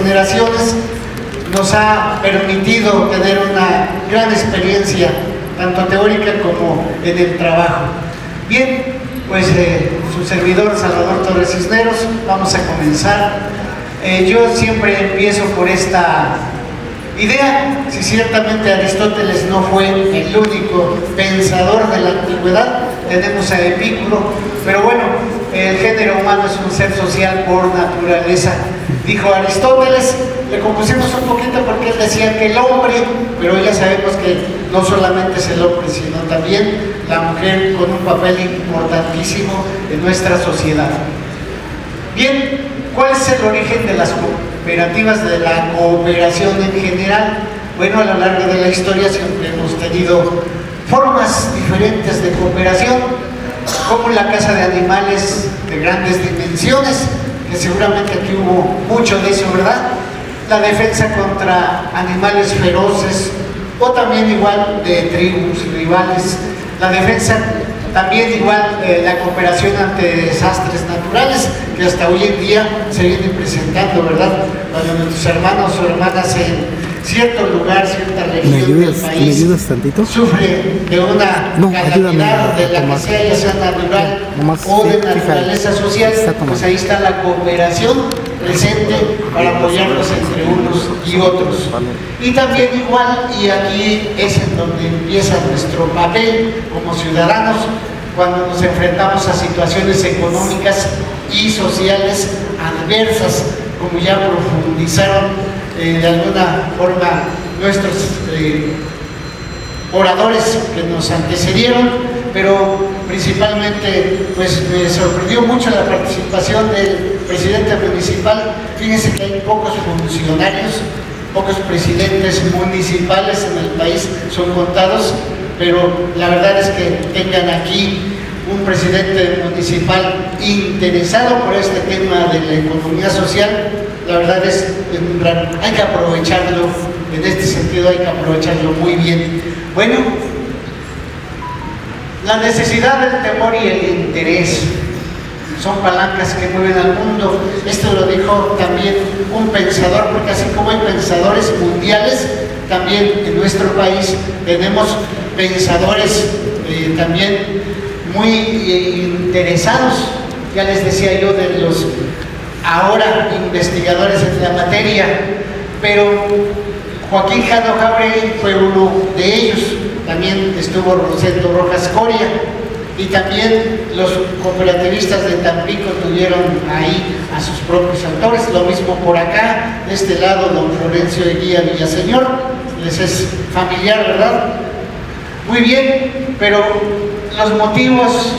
generaciones nos ha permitido tener una gran experiencia, tanto teórica como en el trabajo. Bien, pues su servidor Salvador Torres Cisneros, vamos a comenzar. Yo siempre empiezo por esta idea. Si ciertamente Aristóteles no fue el único pensador de la antigüedad, tenemos a Epicuro, pero bueno, el género humano es un ser social por naturaleza. Dijo Aristóteles, le compusimos un poquito porque él decía que el hombre, pero ya sabemos que no solamente es el hombre, sino también la mujer, con un papel importantísimo en nuestra sociedad. Bien, ¿cuál es el origen de las cooperativas, de la cooperación en general? Bueno, a lo largo de la historia siempre hemos tenido formas diferentes de cooperación, como la caza de animales de grandes dimensiones, que seguramente aquí hubo mucho de eso, ¿verdad? La defensa contra animales feroces, o también igual de tribus rivales. La defensa también igual, la cooperación ante desastres naturales, que hasta hoy en día se vienen presentando, ¿verdad? Cuando nuestros hermanos o hermanas en cierto lugar, cierta región del país sufre de una calamidad de la que sea, ya sea natural o de naturaleza social, pues ahí está la cooperación presente para apoyarnos entre unos y otros. Y también igual, y aquí es en donde empieza nuestro papel como ciudadanos, cuando nos enfrentamos a situaciones económicas y sociales adversas, como ya profundizaron de alguna forma nuestros oradores que nos antecedieron, pero principalmente pues me sorprendió mucho la participación del presidente municipal. Fíjense que hay pocos funcionarios, pocos presidentes municipales en el país, son contados, pero la verdad es que tengan aquí un presidente municipal interesado por este tema de la economía social, la verdad es hay que aprovecharlo, en este sentido hay que aprovecharlo muy bien. Bueno, la necesidad, el temor y el interés son palancas que mueven al mundo. Esto lo dijo también un pensador, porque así como hay pensadores mundiales, también en nuestro país tenemos pensadores también muy interesados. Ya les decía yo de los ahora investigadores en la materia, pero Joaquín Jano Jauregui fue uno de ellos. También estuvo Rosendo Rojas Coria, y también los cooperativistas de Tampico tuvieron ahí a sus propios autores. Lo mismo por acá, de este lado, don Florencio Eguía Villaseñor, les es familiar, ¿verdad? Muy bien, pero los motivos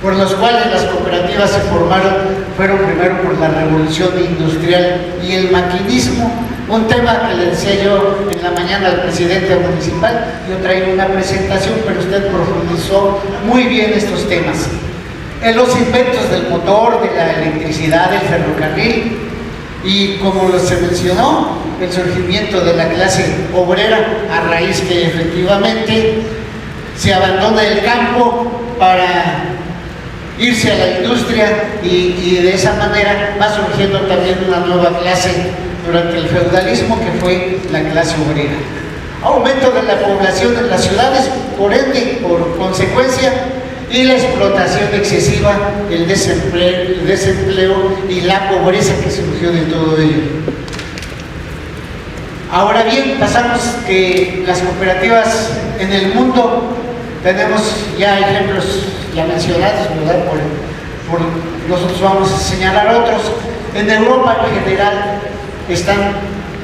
por los cuales las cooperativas se formaron fueron primero por la revolución industrial y el maquinismo, un tema que le decía yo en la mañana al presidente municipal. Yo traía una presentación, pero usted profundizó muy bien estos temas. En los inventos del motor, de la electricidad, del ferrocarril, y como se mencionó, el surgimiento de la clase obrera, a raíz que efectivamente se abandona el campo para irse a la industria, y de esa manera va surgiendo también una nueva clase durante el feudalismo, que fue la clase obrera. Aumento de la población en las ciudades, por ende, por consecuencia, y la explotación excesiva, el desempleo y la pobreza que surgió de todo ello. Ahora bien, pasamos que las cooperativas en el mundo, tenemos ya ejemplos ya mencionados, ¿verdad? Por nosotros vamos a señalar otros. En Europa en general están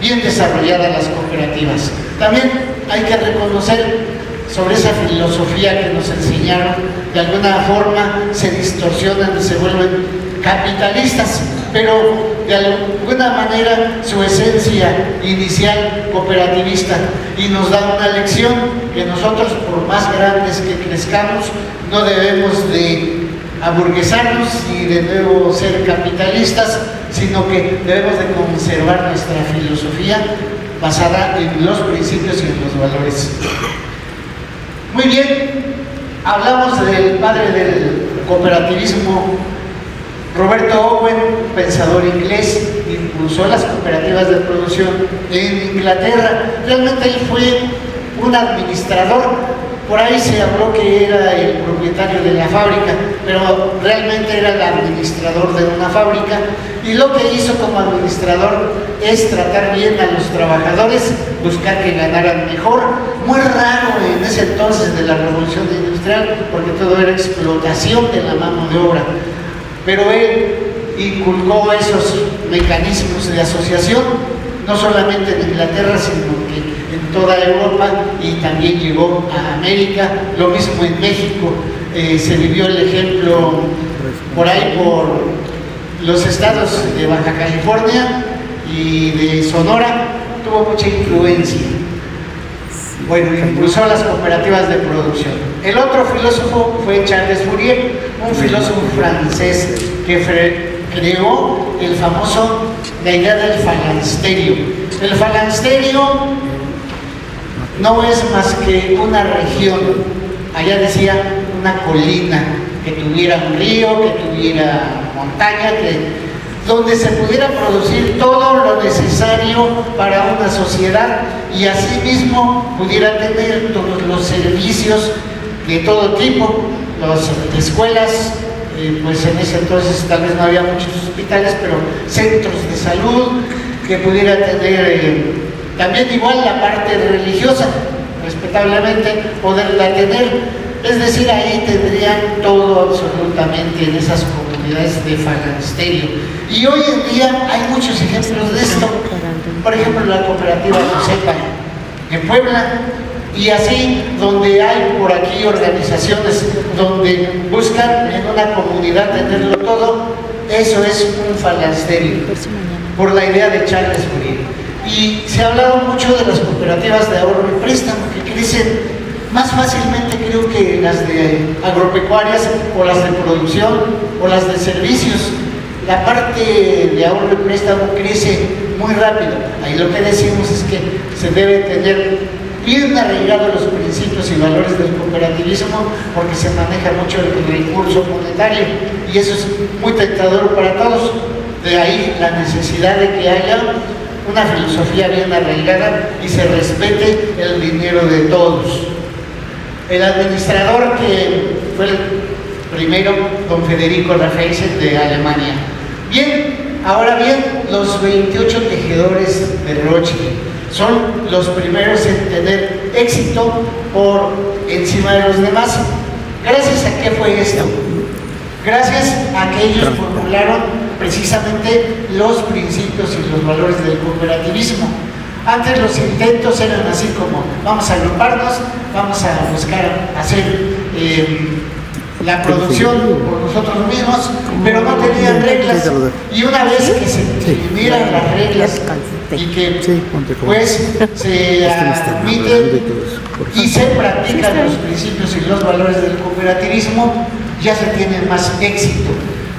bien desarrolladas las cooperativas. También hay que reconocer sobre esa filosofía que nos enseñaron, de alguna forma se distorsionan y se vuelven capitalistas, pero de alguna manera su esencia inicial cooperativista, y nos da una lección que nosotros, por más grandes que crezcamos, no debemos de aburguesarnos y de nuevo ser capitalistas, sino que debemos de conservar nuestra filosofía basada en los principios y en los valores. Muy bien, hablamos del padre del cooperativismo Roberto Owen, pensador inglés, impulsó las cooperativas de producción en Inglaterra. Realmente él fue un administrador. Por ahí se habló que era el propietario de la fábrica, pero realmente era el administrador de una fábrica, y lo que hizo como administrador es tratar bien a los trabajadores, buscar que ganaran mejor. Muy raro en ese entonces de la revolución industrial, porque todo era explotación de la mano de obra, pero él inculcó esos mecanismos de asociación, no solamente en Inglaterra, sino que en toda Europa, y también llegó a América. Lo mismo en México. Se vivió el ejemplo por ahí por los estados de Baja California y de Sonora. Tuvo mucha influencia. Bueno, impulsó las cooperativas de producción. El otro filósofo fue Charles Fourier, un filósofo francés que creó la idea del falansterio. El falansterio no es más que una región, allá decía una colina, que tuviera un río, que tuviera montaña, donde se pudiera producir todo lo necesario para una sociedad, y asimismo pudiera tener todos los servicios de todo tipo, las escuelas, pues en ese entonces tal vez no había muchos hospitales, pero centros de salud, que pudiera tener también igual la parte religiosa, respetablemente poderla tener. Es decir, ahí tendrían todo absolutamente en esas comunidades de falansterio. Y hoy en día hay muchos ejemplos de esto. Por ejemplo, la cooperativa Josepa en Puebla, y así, donde hay por aquí organizaciones donde buscan en una comunidad tenerlo todo. Eso es un falansterio, por la idea de Charles Fourier. Y se ha hablado mucho de las cooperativas de ahorro y préstamo, que crecen más fácilmente, creo, que las de agropecuarias, o las de producción, o las de servicios. La parte de ahorro y préstamo crece muy rápido. Ahí lo que decimos es que se debe tener bien arraigados los principios y valores del cooperativismo, porque se maneja mucho el recurso monetario, y eso es muy tentador para todos. De ahí la necesidad de que haya una filosofía bien arraigada y se respete el dinero de todos. El administrador que fue el primero, don Federico Raffaelsen, de Alemania. Bien, ahora bien, los 28 tejedores de Rothschild son los primeros en tener éxito por encima de los demás. ¿Gracias a qué fue esto? Gracias a que ellos formularon precisamente los principios y los valores del cooperativismo. Antes los intentos eran así como: vamos a agruparnos, vamos a buscar hacer la producción por nosotros mismos, pero no tenían reglas. Y una vez que se miran las reglas y que pues se admiten y se practican los principios y los valores del cooperativismo, ya se tiene más éxito.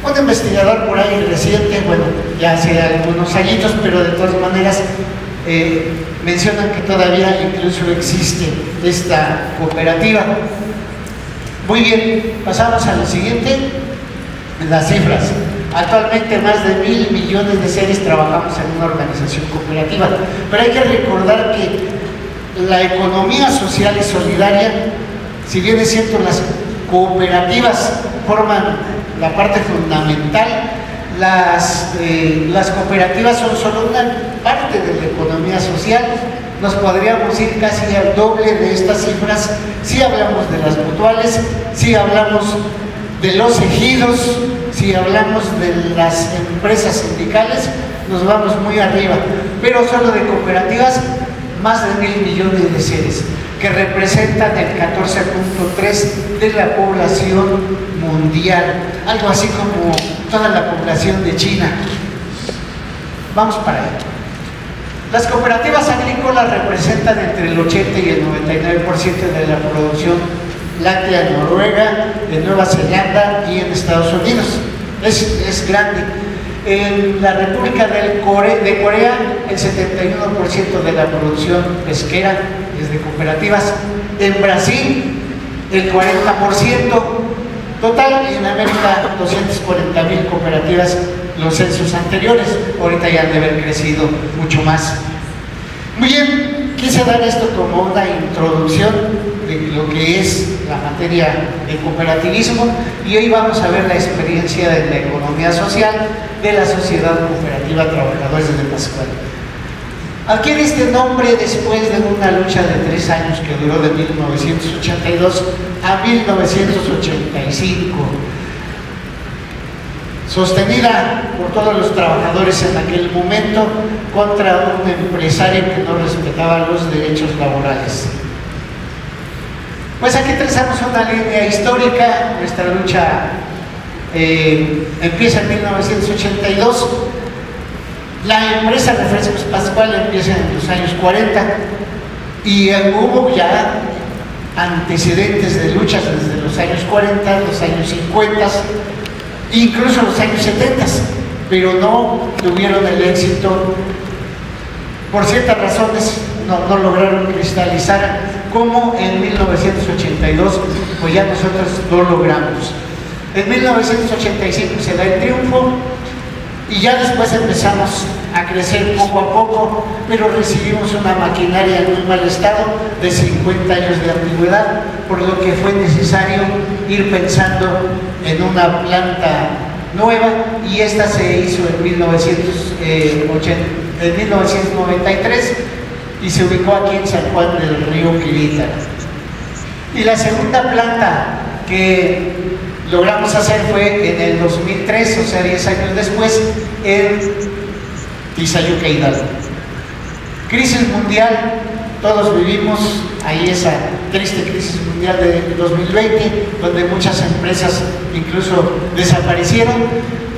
Un investigador por ahí reciente, bueno, ya hace algunos añitos, pero de todas maneras mencionan que todavía incluso existe esta cooperativa. Muy bien, pasamos a lo siguiente, las cifras. Actualmente más de 1.000 millones de seres trabajamos en una organización cooperativa, pero hay que recordar que la economía social y solidaria, si bien es cierto las cooperativas forman la parte fundamental, las cooperativas son solo una parte de la economía social. Nos podríamos ir casi al doble de estas cifras si hablamos de las mutuales, si hablamos de los ejidos, si hablamos de las empresas sindicales, nos vamos muy arriba. Pero solo de cooperativas, más de 1.000 millones de seres, que representan el 14.3% de la población mundial, algo así como toda la población de China. Vamos para allá. Las cooperativas agrícolas representan entre el 80 y el 99% de la producción láctea en Noruega, en Nueva Zelanda y en Estados Unidos. Es grande. En la República de Corea, el 71% de la producción pesquera es de cooperativas. En Brasil, el 40%. Total, en América 240,000 cooperativas los censos anteriores, ahorita ya han de haber crecido mucho más. Muy bien, quise dar esto como una introducción de lo que es la materia de cooperativismo y hoy vamos a ver la experiencia de la economía social de la Sociedad Cooperativa Trabajadores de Pascual. Adquiere este nombre después de una lucha de 3 años que duró de 1982 a 1985, sostenida por todos los trabajadores en aquel momento contra un empresario que no respetaba los derechos laborales. Pues aquí trazamos una línea histórica. Nuestra lucha empieza en 1982. La empresa Refrescos Pascual empieza en los años 40 y hubo ya antecedentes de luchas desde los años 40, los años 50, incluso los años 70, pero no tuvieron el éxito. Por ciertas razones no lograron cristalizar, como en 1982, pues ya nosotros lo logramos. En 1985 se da el triunfo y ya después empezamos a crecer poco a poco, pero recibimos una maquinaria en muy mal estado de 50 años de antigüedad, por lo que fue necesario ir pensando en una planta nueva y esta se hizo en 1993 y se ubicó aquí en San Juan del Río Querétaro. Y la segunda planta que logramos hacer fue en el 2003, o sea 10 años después, en Tizayuca, Hidalgo. Crisis mundial, todos vivimos ahí esa triste crisis mundial de 2020, donde muchas empresas incluso desaparecieron.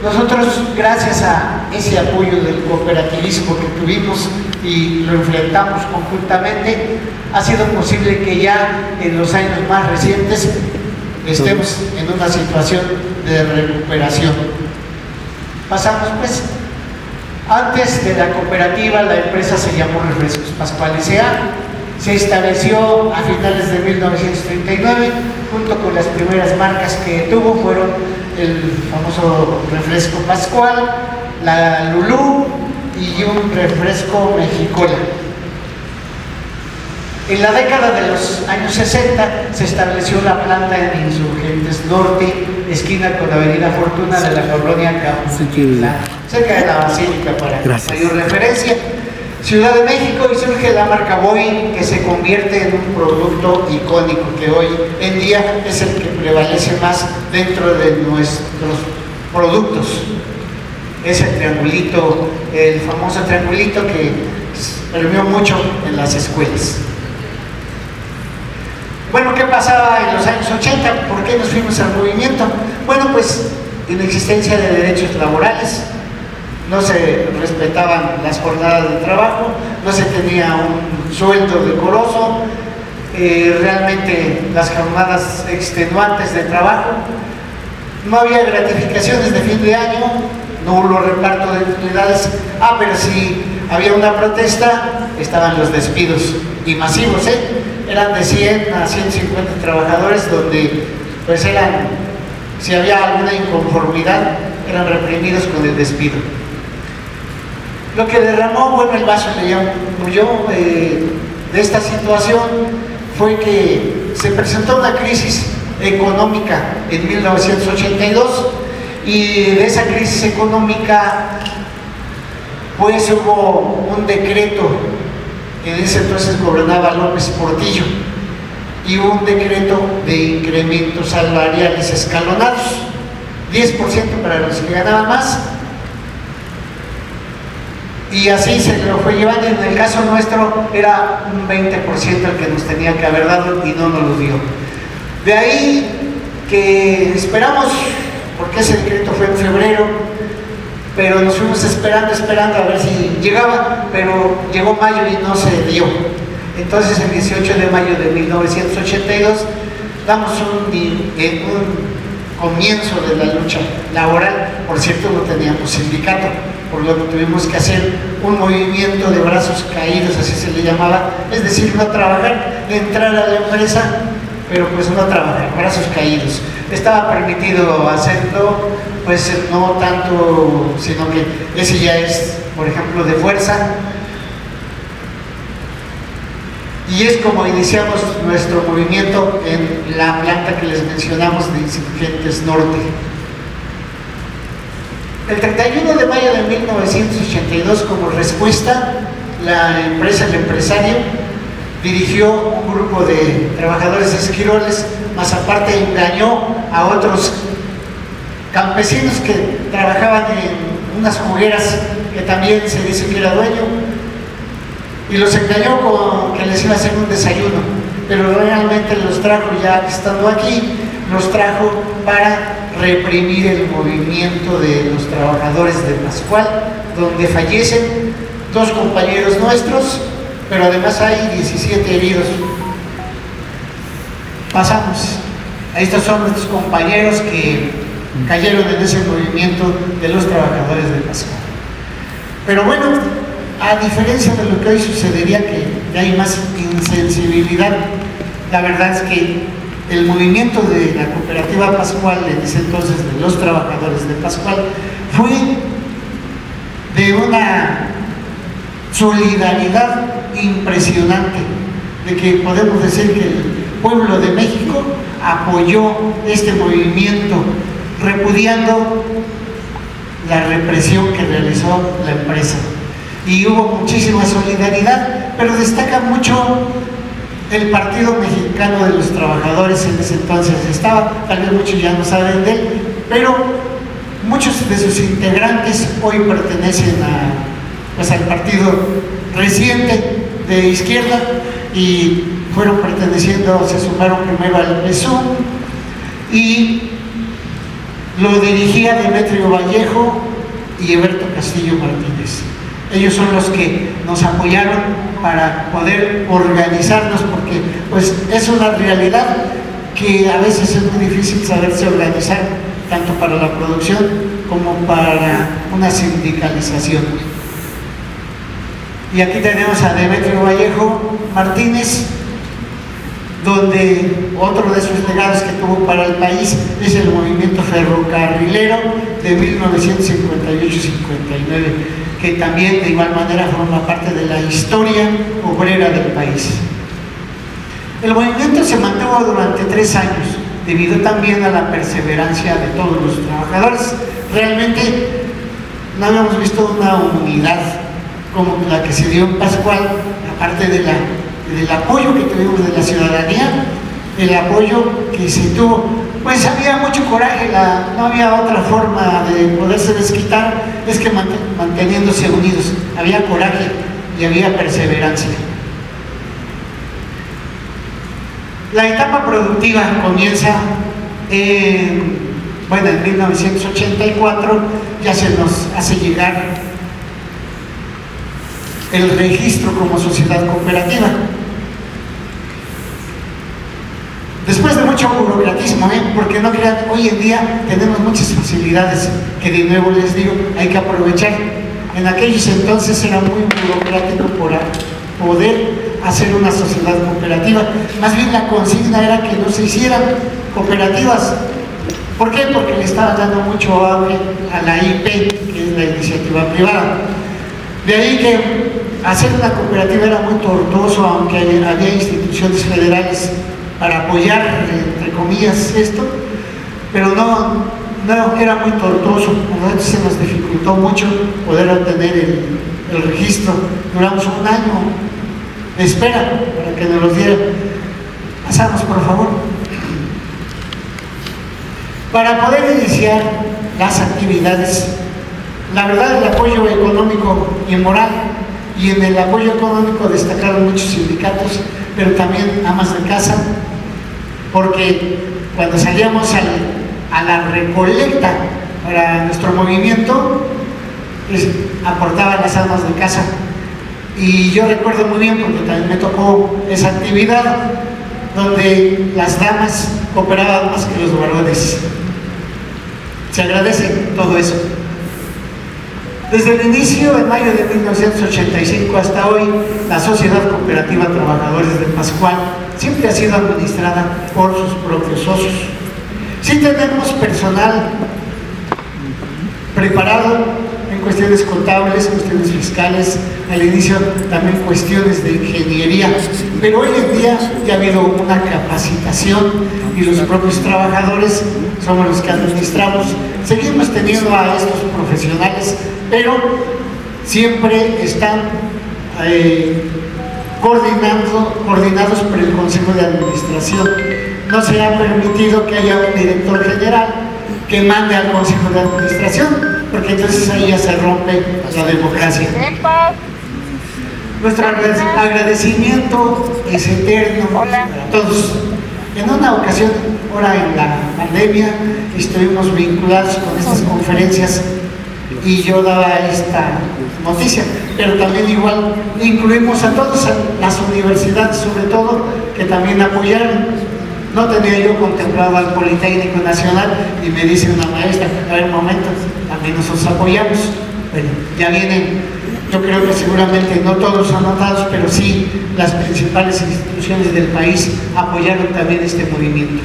Nosotros, gracias a ese apoyo del cooperativismo que tuvimos y lo enfrentamos conjuntamente, ha sido posible que ya en los años más recientes estemos en una situación de recuperación. Pasamos pues. Antes de la cooperativa, la empresa se llamó Refrescos Pascual S.A. Se estableció a finales de 1939, junto con las primeras marcas que tuvo fueron el famoso refresco Pascual, la Lulú y un refresco Mexicola. En la década de los años 60 se estableció la planta en Insurgentes Norte, esquina con Avenida Fortuna de la colonia Campos, cerca de la Basílica, para mayor referencia. Ciudad de México, y surge la marca Boeing, que se convierte en un producto icónico que hoy en día es el que prevalece más dentro de nuestros productos. Es el triangulito, el famoso triangulito que premió mucho en las escuelas. Bueno, ¿qué pasaba en los años 80? ¿Por qué nos fuimos al movimiento? Bueno, pues inexistencia de derechos laborales, no se respetaban las jornadas de trabajo, no se tenía un sueldo decoroso, realmente las jornadas extenuantes de trabajo, no había gratificaciones de fin de año, no hubo reparto de utilidades, pero si había una protesta, estaban los despidos y masivos, eran de 100 a 150 trabajadores, donde pues si había alguna inconformidad, eran reprimidos con el despido. Lo que derramó, bueno, el vaso le llamo yo, de esta situación fue que se presentó una crisis económica en 1982 y de esa crisis económica pues hubo un decreto. En ese entonces gobernaba López Portillo y hubo un decreto de incrementos salariales escalonados, 10% para los que ganaban más, y así se lo fue llevando. En el caso nuestro era un 20% el que nos tenía que haber dado y no nos lo dio. De ahí que esperamos, porque ese decreto fue en febrero, pero nos fuimos esperando a ver si llegaba, pero llegó mayo y no se dio. Entonces el 18 de mayo de 1982 damos un comienzo de la lucha laboral. Por cierto, no teníamos sindicato, por lo que tuvimos que hacer un movimiento de brazos caídos, así se le llamaba, es decir, no trabajar, entrar a la empresa pero pues no trabajar, brazos caídos. Estaba permitido hacerlo, pues no tanto, sino que ese ya es, por ejemplo, de fuerza. Y es como iniciamos nuestro movimiento en la planta que les mencionamos de Insurgentes Norte. El 31 de mayo de 1982, como respuesta, la empresa, el empresario, dirigió un grupo de trabajadores esquiroles, más aparte engañó a otros campesinos que trabajaban en unas jugueras que también se dice que era dueño, y los engañó con que les iba a hacer un desayuno, pero realmente los trajo, ya estando aquí, los trajo para reprimir el movimiento de los trabajadores de Pascual, donde fallecen 2 compañeros nuestros, pero además hay 17 heridos. Pasamos. Estos son nuestros compañeros que cayeron en ese movimiento de los trabajadores de Pascual. Pero bueno, a diferencia de lo que hoy sucedería, que hay más insensibilidad, la verdad es que el movimiento de la cooperativa Pascual, en ese entonces de los trabajadores de Pascual, fue de una solidaridad impresionante, de que podemos decir que el pueblo de México apoyó este movimiento, repudiando la represión que realizó la empresa. Y hubo muchísima solidaridad, pero destaca mucho el Partido Mexicano de los Trabajadores. En ese entonces estaba, tal vez muchos ya no saben de él, pero muchos de sus integrantes hoy pertenecen al partido reciente de izquierda, y fueron perteneciendo, se sumaron primero al PSUV, y lo dirigía Demetrio Vallejo y Eberto Castillo Martínez. Ellos son los que nos apoyaron para poder organizarnos, porque pues es una realidad que a veces es muy difícil saberse organizar, tanto para la producción como para una sindicalización. Y aquí tenemos a Demetrio Vallejo Martínez, donde otro de sus legados que tuvo para el país es el movimiento ferrocarrilero de 1958-59, que también de igual manera forma parte de la historia obrera del país. El movimiento se mantuvo durante 3 años, debido también a la perseverancia de todos los trabajadores. Realmente no habíamos visto una unidad como la que se dio en Pascual, aparte del apoyo que tuvimos de la ciudadanía, el apoyo que se tuvo, pues había mucho coraje, no había otra forma de poderse desquitar, es que manteniéndose unidos, había coraje y había perseverancia. La etapa productiva comienza en 1984, ya se nos hace llegar el registro como sociedad cooperativa. Después de mucho burocratismo, porque no crean, hoy en día tenemos muchas facilidades que, de nuevo les digo, hay que aprovechar. En aquellos entonces era muy burocrático para poder hacer una sociedad cooperativa. Más bien la consigna era que no se hicieran cooperativas. ¿Por qué? Porque le estaba dando mucho auge a la IP, que es la iniciativa privada. De ahí que hacer una cooperativa era muy tortuoso, aunque había instituciones federales para apoyar, entre comillas, esto, pero no era muy tortuoso. A nosotros se nos dificultó mucho poder obtener el registro. Duramos 1 año de espera para que nos los dieran. Pasamos, por favor. Para poder iniciar las actividades, la verdad, el apoyo económico y moral, y en el apoyo económico destacaron muchos sindicatos, pero también amas de casa, porque cuando salíamos a la recolecta para nuestro movimiento, pues, aportaban las amas de casa. Y yo recuerdo muy bien, porque también me tocó esa actividad, donde las damas cooperaban más que los varones. Se agradece todo eso. Desde el inicio, en mayo de 1985 hasta hoy, la Sociedad Cooperativa Trabajadores de Pascual siempre ha sido administrada por sus propios socios. Sí tenemos personal preparado en cuestiones contables, cuestiones fiscales, al inicio también cuestiones de ingeniería, pero hoy en día ya ha habido una capacitación y los propios trabajadores somos los que administramos. Seguimos teniendo a estos profesionales, pero siempre están coordinados por el Consejo de Administración. No se ha permitido que haya un director general que mande al Consejo de Administración, porque entonces ahí ya se rompe la democracia. Nuestro agradecimiento es eterno para todos. En una ocasión, ahora en la pandemia, estuvimos vinculados con estas conferencias y yo daba esta noticia, pero también igual incluimos a todas las universidades, sobre todo, que también apoyaron. No tenía yo contemplado al Politécnico Nacional y me dice una maestra, a ver, un momento, también nosotros apoyamos. Bueno, ya vienen, yo creo que seguramente no todos anotados, pero sí las principales instituciones del país apoyaron también este movimiento.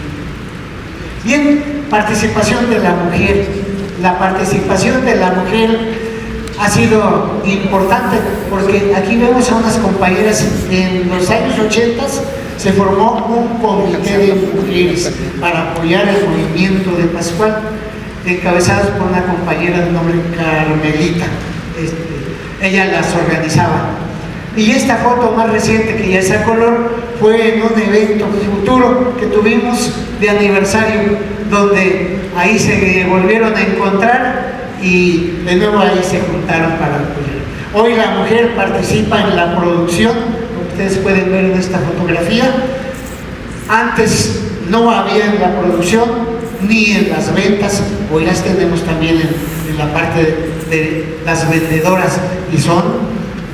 Bien, participación de la mujer. La participación de la mujer ha sido importante porque aquí vemos a unas compañeras. En los años 80 se formó un comité de mujeres para apoyar el movimiento de Pascual, encabezados por una compañera de nombre Carmelita. Ella las organizaba. Y esta foto más reciente, que ya es a color, fue en un evento futuro que tuvimos de aniversario, donde ahí se volvieron a encontrar y de nuevo ahí se juntaron para apoyar. Hoy la mujer participa en la producción, como ustedes pueden ver en esta fotografía. Antes no había en la producción ni en las ventas, hoy las tenemos también en la parte de las vendedoras, y son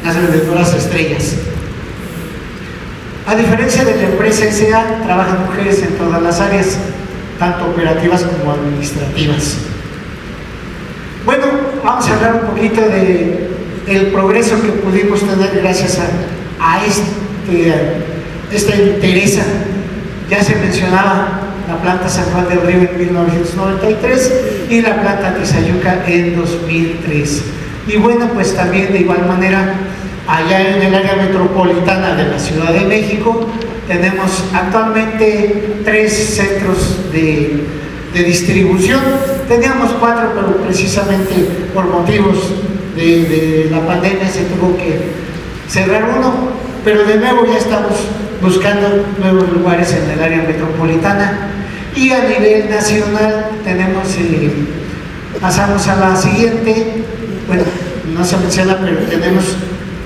las vendedoras estrellas. A diferencia de la empresa S.A., trabajan mujeres en todas las áreas, tanto operativas como administrativas. Bueno, vamos a hablar un poquito del progreso que pudimos tener gracias a esta interés. Ya se mencionaba la planta San Juan del Río en 1993 y la planta Tizayuca en 2003. Y bueno, pues también de igual manera, allá en el área metropolitana de la Ciudad de México, tenemos actualmente 3 centros de distribución. Teníamos 4, pero precisamente por motivos de la pandemia se tuvo que cerrar uno, pero de nuevo ya estamos buscando nuevos lugares en el área metropolitana. Y a nivel nacional tenemos, pasamos a la siguiente, bueno, no se menciona, pero tenemos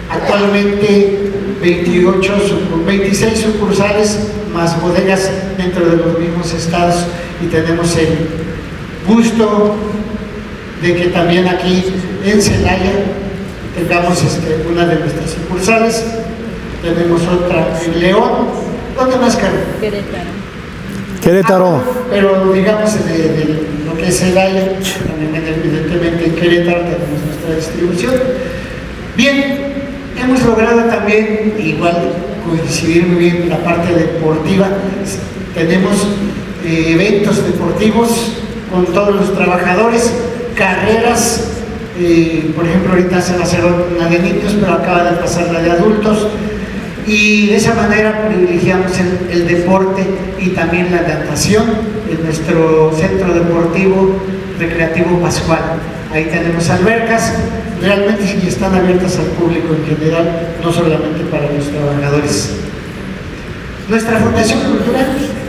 actualmente 26 sucursales más bodegas dentro de los mismos estados, y tenemos el gusto de que también aquí en Celaya tengamos una de nuestras sucursales. Tenemos otra en León. ¿Dónde más, Carlos? Querétaro. Pero digamos de lo que es Celaya, también evidentemente en Querétaro tenemos nuestra distribución. Bien, hemos logrado también igual coincidir muy bien en la parte deportiva. Tenemos eventos deportivos con todos los trabajadores, carreras, por ejemplo ahorita se va a hacer una de niños, pero acaba de pasar la de adultos, y de esa manera privilegiamos el deporte y también la natación en nuestro centro deportivo recreativo Pascual. Ahí tenemos albercas, realmente sí están abiertas al público en general, no solamente para los trabajadores. Nuestra Fundación Cultural,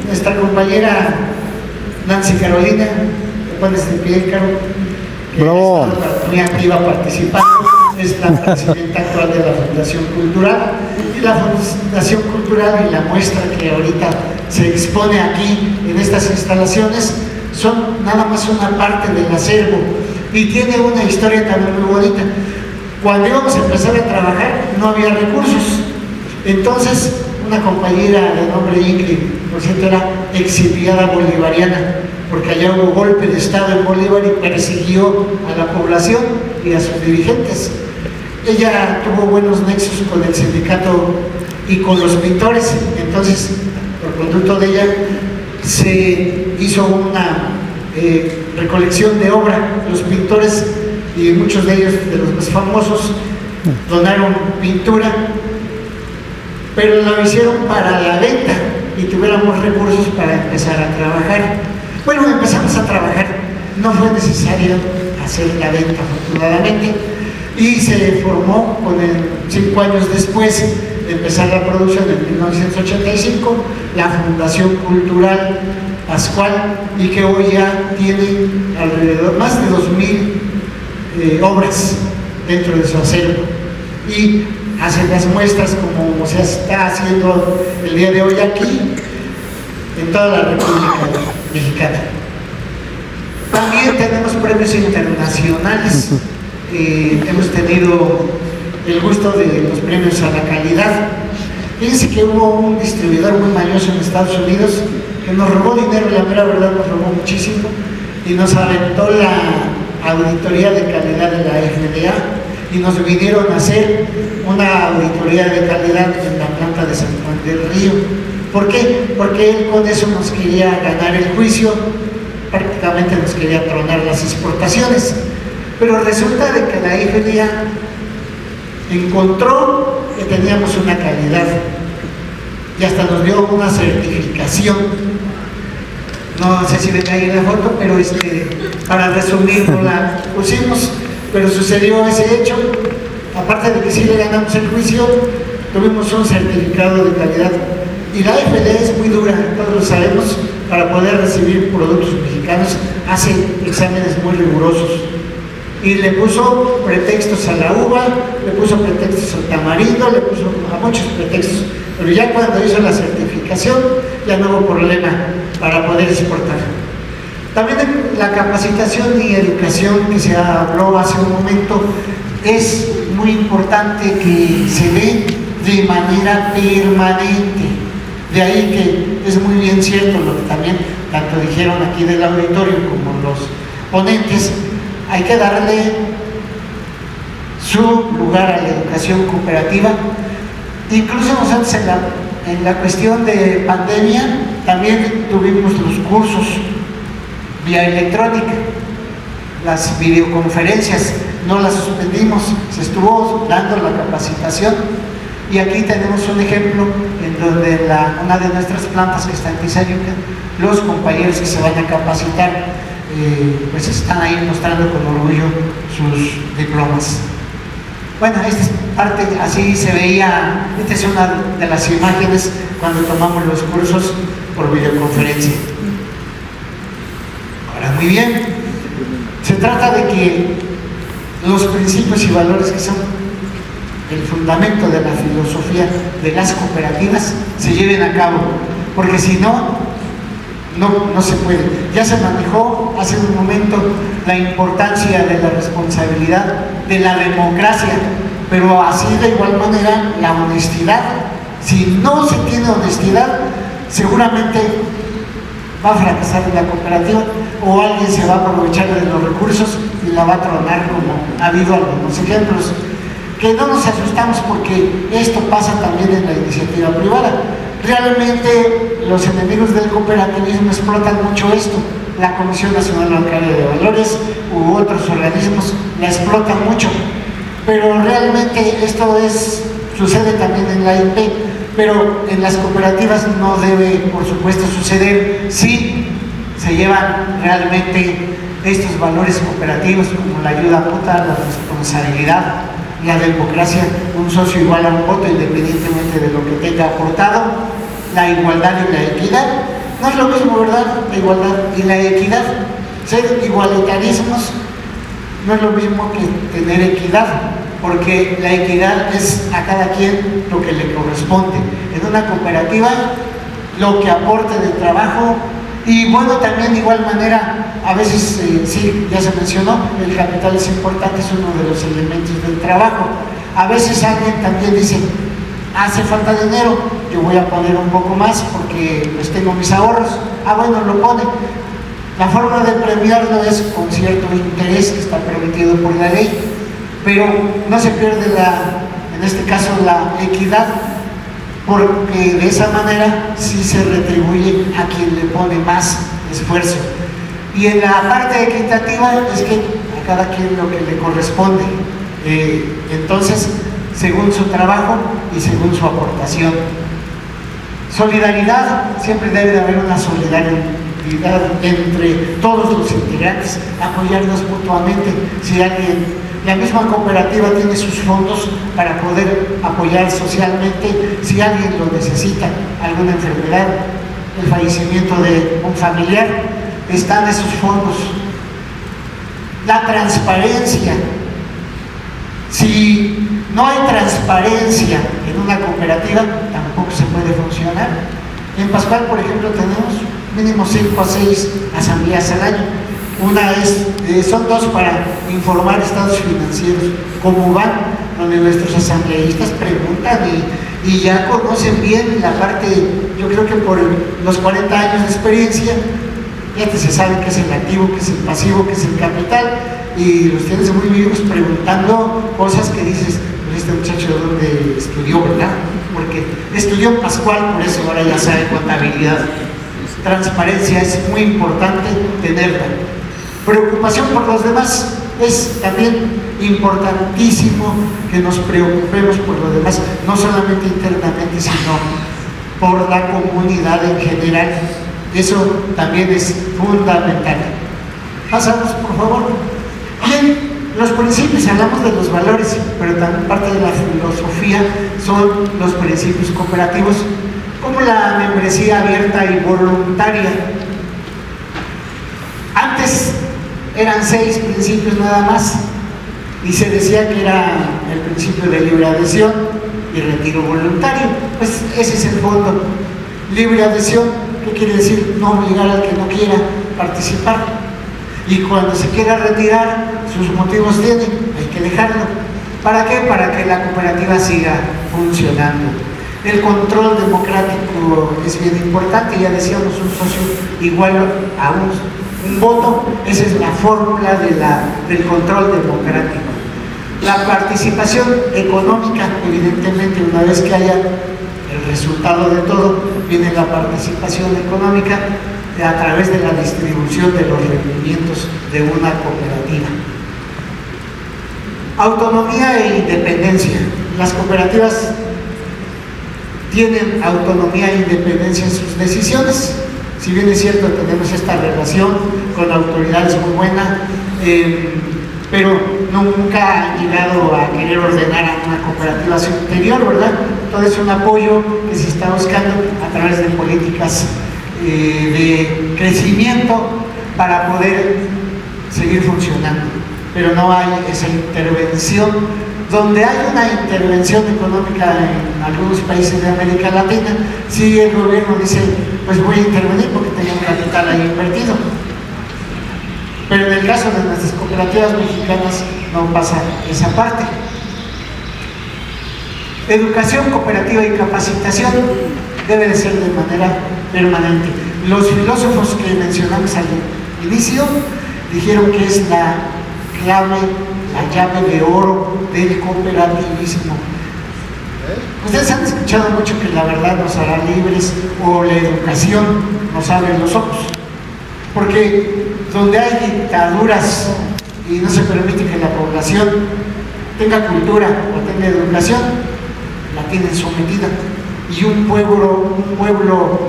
nuestra compañera Nancy Carolina, te pones de pie, Caro, que ¡bravo!, está muy activa participando, es la presidenta actual de la Fundación Cultural. Y la Fundación Cultural y la muestra que ahorita se expone aquí en estas instalaciones son nada más una parte del acervo, y tiene una historia también muy bonita. Cuando íbamos a empezar a trabajar no había recursos, entonces una compañera de nombre Ingrid, por cierto era exiliada bolivariana, porque allá hubo golpe de estado en Bolívar y persiguió a la población y a sus dirigentes. Ella tuvo buenos nexos con el sindicato y con los pintores. Entonces, por conducto de ella, se hizo una recolección de obra. Los pintores, y muchos de ellos, de los más famosos, donaron pintura, pero lo hicieron para la venta y tuviéramos recursos para empezar a trabajar. Bueno, empezamos a trabajar, no fue necesario hacer la venta, afortunadamente, y se formó 5 años después de empezar la producción, en 1985, la Fundación Cultural Pascual, y que hoy ya tiene alrededor más de 2,000 obras dentro de su acervo, y hacen las muestras como se está haciendo el día de hoy aquí en toda la República Mexicana. También tenemos premios internacionales. Hemos tenido el gusto de los premios a la calidad. Fíjense que hubo un distribuidor muy mañoso en Estados Unidos que nos robó dinero, la mera verdad nos robó muchísimo, y nos aventó la auditoría de calidad de la FDA, y nos vinieron a hacer una auditoría de calidad en la planta de San Juan del Río. ¿Por qué? Porque él con eso nos quería ganar el juicio, prácticamente nos quería tronar las exportaciones. Pero resulta de que la FDA encontró que teníamos una calidad y hasta nos dio una certificación. No sé si ven ahí en la foto, pero para resumir no la pusimos, pero sucedió ese hecho. Aparte de que sí le ganamos el juicio, tuvimos un certificado de calidad. Y la FDA es muy dura, todos lo sabemos. Para poder recibir productos mexicanos hace exámenes muy rigurosos, y le puso pretextos a la uva, le puso pretextos al tamarindo, le puso a muchos pretextos, pero ya cuando hizo la certificación ya no hubo problema para poder exportar. También la capacitación y educación que se habló hace un momento es muy importante que se dé de manera permanente. De ahí que es muy bien cierto lo que también tanto dijeron aquí del auditorio como los ponentes, hay que darle su lugar a la educación cooperativa. Incluso nosotros en la cuestión de pandemia también tuvimos los cursos vía electrónica, las videoconferencias, no las suspendimos, se estuvo dando la capacitación. Y aquí tenemos un ejemplo en donde una de nuestras plantas que está en Tizayuca, los compañeros que se van a capacitar, pues están ahí mostrando con orgullo sus diplomas. Bueno, esta es parte, así se veía, esta es una de las imágenes cuando tomamos los cursos por videoconferencia. Ahora, muy bien, se trata de que los principios y valores que son el fundamento de la filosofía de las cooperativas se lleven a cabo, porque si no se puede. Ya se manejó hace un momento la importancia de la responsabilidad, de la democracia, pero así de igual manera la honestidad. Si no se tiene honestidad, seguramente va a fracasar la cooperativa, o alguien se va a aprovechar de los recursos y la va a tronar, como ha habido algunos ejemplos. Que no nos asustamos, porque esto pasa también en la iniciativa privada. Realmente los enemigos del cooperativismo explotan mucho esto. La Comisión Nacional Bancaria de Valores u otros organismos la explotan mucho, pero realmente esto sucede también en la IP, pero en las cooperativas no debe, por supuesto, suceder si se llevan realmente estos valores cooperativos, como la ayuda mutua, la responsabilidad, la democracia, un socio igual a un voto independientemente de lo que tenga aportado, la igualdad y la equidad. No es lo mismo, ¿verdad? La igualdad y la equidad. Ser igualitarismos no es lo mismo que tener equidad, porque la equidad es a cada quien lo que le corresponde. En una cooperativa, lo que aporte de trabajo. Y bueno, también de igual manera, a veces, sí, ya se mencionó, el capital es importante, es uno de los elementos del trabajo. A veces alguien también dice, hace falta dinero, yo voy a poner un poco más porque pues tengo mis ahorros. Ah, bueno, lo pone. La forma de premiarlo es con cierto interés que está permitido por la ley, pero no se pierde en este caso la equidad, porque de esa manera sí se retribuye a quien le pone más esfuerzo. Y en la parte equitativa es que a cada quien lo que le corresponde, entonces según su trabajo y según su aportación. Solidaridad, siempre debe de haber una solidaridad entre todos los integrantes, apoyarnos mutuamente. Si alguien, la misma cooperativa tiene sus fondos para poder apoyar socialmente, si alguien lo necesita, alguna enfermedad, el fallecimiento de un familiar, están esos fondos. La transparencia. Si no hay transparencia en una cooperativa, tampoco se puede funcionar. En Pascual, por ejemplo, tenemos mínimo 5 a 6 asambleas al año. Una son 2 para informar estados financieros, cómo van, donde nuestros asambleístas preguntan y ya conocen bien la parte, yo creo que por los 40 años de experiencia, ya que se sabe qué es el activo, qué es el pasivo, qué es el capital, y los tienes muy vivos preguntando cosas que dices, pues este muchacho dónde estudió, ¿verdad? Porque estudió en Pascual, por eso ahora ya sabe contabilidad. Transparencia es muy importante tenerla. Preocupación por los demás, es también importantísimo que nos preocupemos por los demás, no solamente internamente, sino por la comunidad en general. Eso también es fundamental. Pasamos, por favor. Bien, los principios, hablamos de los valores, pero también parte de la filosofía son los principios cooperativos, como la membresía abierta y voluntaria. Antes eran 6 principios nada más, y se decía que era el principio de libre adhesión y retiro voluntario. Pues ese es el fondo. Libre adhesión, ¿qué quiere decir? No obligar al que no quiera participar. Y cuando se quiera retirar, sus motivos tiene, hay que dejarlo. ¿Para qué? Para que la cooperativa siga funcionando. El control democrático es bien importante, ya decíamos, un socio igual a un voto, esa es la fórmula del control democrático. La participación económica, evidentemente, una vez que haya el resultado de todo, viene la participación económica a través de la distribución de los rendimientos de una cooperativa. Autonomía e independencia. Las cooperativas tienen autonomía e independencia en sus decisiones. Si bien es cierto, tenemos esta relación con autoridades muy buena, pero nunca han llegado a querer ordenar a una cooperativa superior, ¿verdad? Todo es un apoyo que se está buscando a través de políticas de crecimiento para poder seguir funcionando, pero no hay esa intervención. Donde hay una intervención económica en algunos países de América Latina, sí el gobierno dice, pues voy a intervenir porque tengo un capital ahí invertido. Pero en el caso de nuestras cooperativas mexicanas no pasa esa parte. Educación cooperativa y capacitación debe de ser de manera permanente. Los filósofos que mencionamos al inicio dijeron que es la clave, la llave de oro del cooperativismo. Ustedes han escuchado mucho que la verdad nos hará libres, o la educación nos abre los ojos, porque donde hay dictaduras y no se permite que la población tenga cultura o tenga educación, la tienen sometida. Y un pueblo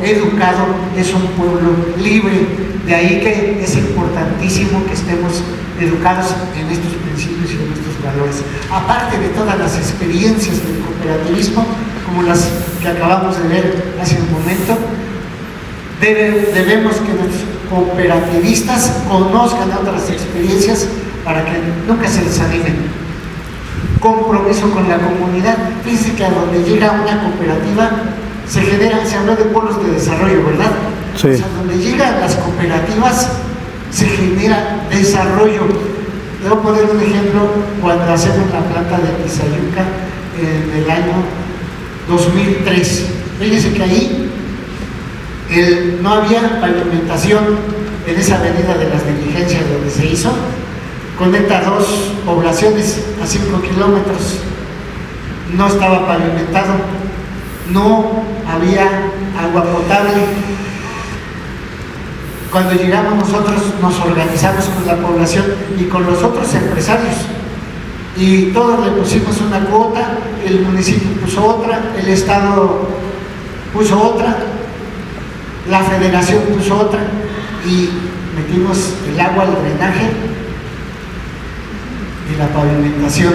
educado es un pueblo libre. De ahí que es importantísimo que estemos educados en estos principios y en estos valores. Aparte de todas las experiencias del cooperativismo, como las que acabamos de ver hace un momento, debemos que nuestros cooperativistas conozcan otras experiencias para que nunca se desanimen. Compromiso con la comunidad. Fíjense que a donde llega una cooperativa se habló de polos de desarrollo, ¿verdad? Sí. O sea, donde llegan las cooperativas se genera desarrollo. Debo poner un ejemplo. Cuando hacemos la planta de Tizayuca en el año 2003, fíjense que ahí no había pavimentación en esa avenida de las Diligencias donde se hizo. Conecta 2 poblaciones a 5 kilómetros, no estaba pavimentado, no había agua potable. Cuando llegamos nosotros nos organizamos con la población y con los otros empresarios y todos le pusimos una cuota, el municipio puso otra, el estado puso otra, la federación puso otra y metimos el agua, el drenaje y la pavimentación.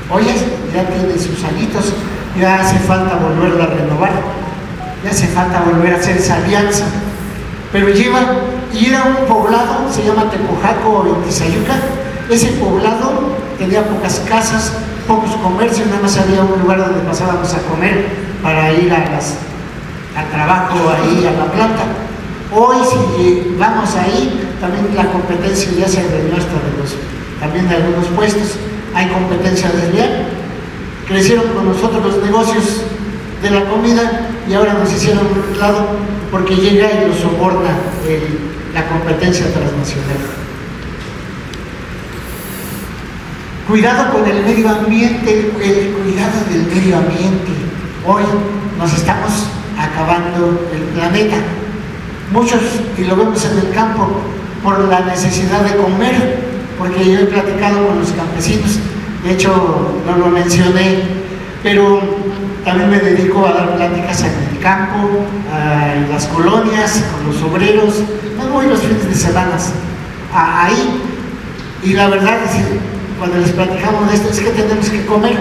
Oye, ya tiene sus añitos, ya hace falta volverla a renovar, ya hace falta volver a hacer esa alianza. Pero y era un poblado, se llama Tepojaco o Tizayuca. Ese poblado tenía pocas casas, pocos comercios, nada más había un lugar donde pasábamos a comer para ir al trabajo, ahí a la planta. Hoy si vamos ahí, también la competencia ya se arregló hasta también de algunos puestos, hay competencia desleal. Crecieron con nosotros los negocios de la comida y ahora nos hicieron un lado porque llega y lo soborna la competencia transnacional. Cuidado con el medio ambiente, el cuidado del medio ambiente. Hoy nos estamos acabando el planeta. Muchos, y lo vemos en el campo, por la necesidad de comer, porque yo he platicado con los campesinos, de hecho no lo mencioné, pero también me dedico a dar pláticas en el campo, en las colonias, con los obreros, no voy los fines de semana ahí, y la verdad es que cuando les platicamos de esto es que tenemos que comer,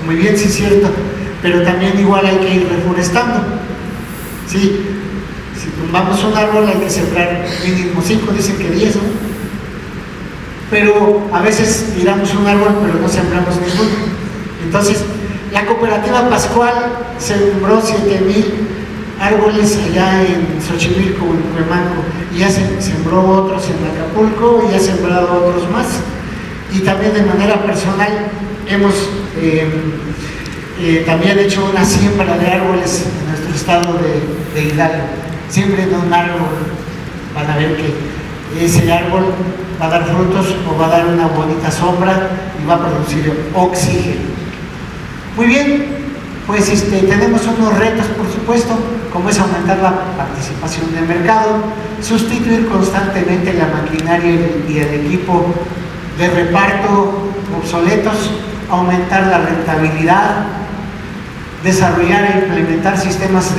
muy bien, sí es cierto, pero también igual hay que ir reforestando, ¿sí? Si tumbamos un árbol hay que sembrar mínimo 5, dicen que 10, ¿no? Pero a veces tiramos un árbol pero no sembramos ninguno. Entonces, la cooperativa Pascual sembró 7,000 árboles allá en Xochimilco, en Cuemanco, y ya sembró otros en Acapulco y ha sembrado otros más. Y también de manera personal hemos también hecho una siembra de árboles en nuestro estado de Hidalgo. Siembren un árbol, van a ver que ese árbol va a dar frutos o va a dar una bonita sombra y va a producir oxígeno. Muy bien, pues tenemos unos retos, por supuesto, como es aumentar la participación de mercado, sustituir constantemente la maquinaria y el equipo de reparto obsoletos, aumentar la rentabilidad, desarrollar e implementar sistemas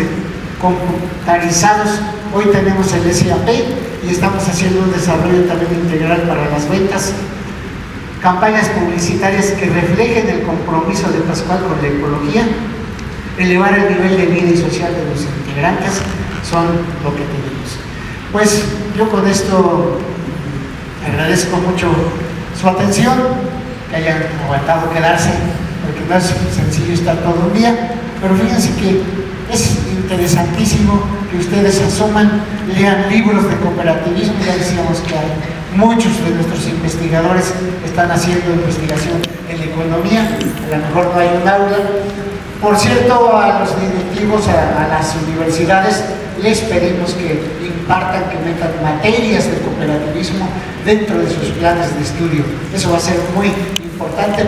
computarizados. Hoy tenemos el SAP y estamos haciendo un desarrollo también integral para las ventas. Campañas publicitarias que reflejen el compromiso de Pascual con la ecología, elevar el nivel de vida y social de los integrantes, son lo que tenemos. Pues yo con esto agradezco mucho su atención, que hayan aguantado quedarse, porque no es sencillo estar todo un día, pero fíjense que es interesantísimo que ustedes asuman, lean libros de cooperativismo. Ya decíamos que hay muchos de nuestros investigadores están haciendo investigación en la economía, a lo mejor no hay un aula. Por cierto, a los directivos, a las universidades, les pedimos que impartan, que metan materias de cooperativismo dentro de sus planes de estudio. Eso va a ser muy importante.